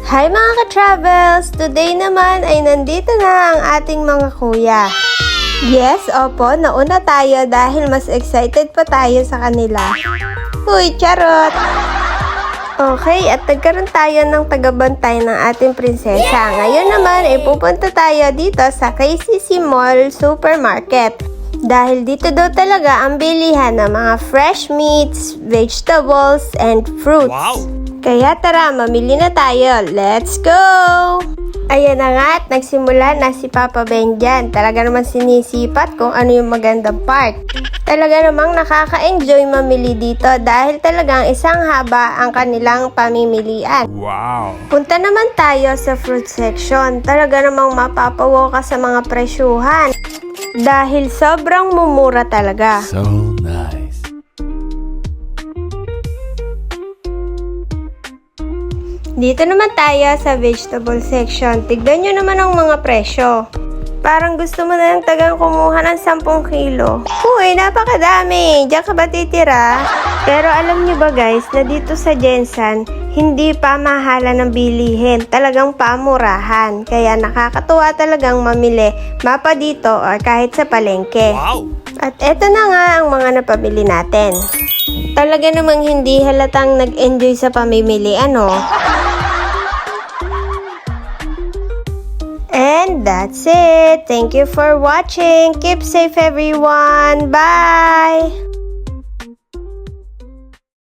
Hi mga ka-travels! Today naman ay nandito na ang ating mga kuya. Yes, opo, nauna tayo dahil mas excited pa tayo sa kanila. Uy, charot! Okay, at nagkaroon tayo ng tagabantay ng ating prinsesa. Ngayon naman ay pupunta tayo dito sa KCC Mall Supermarket. Dahil dito daw talaga ang bilihan ng mga fresh meats, vegetables, and fruits. Wow! Kaya tara, mamili na tayo. Let's go! Ayan na nga at nagsimula na si Papa Ben dyan. Talaga naman sinisipat kung ano yung magandang part. Talaga namang nakaka-enjoy mamili dito dahil talagang isang haba ang kanilang pamimilian. Wow! Punta naman tayo sa fruit section. Talaga namang mapapawo ka sa mga presyuhan. Dahil sobrang mumura talaga. So nice. Dito naman tayo sa vegetable section. Tignan nyo naman ang mga presyo. Parang gusto mo na lang tagang kumuha ng 10 kilo. Uy, napakadami. Diyan ka ba titira? Pero alam nyo ba guys, na dito sa Jensen, hindi pa mahala ng bilihin. Talagang pamurahan. Kaya nakakatuwa talagang mamili. Mapa dito or kahit sa palengke. Wow! At eto na nga ang mga napabili natin. Talaga namang hindi halatang nag-enjoy sa pamimili, ano? And that's it. Thank you for watching. Keep safe everyone. Bye!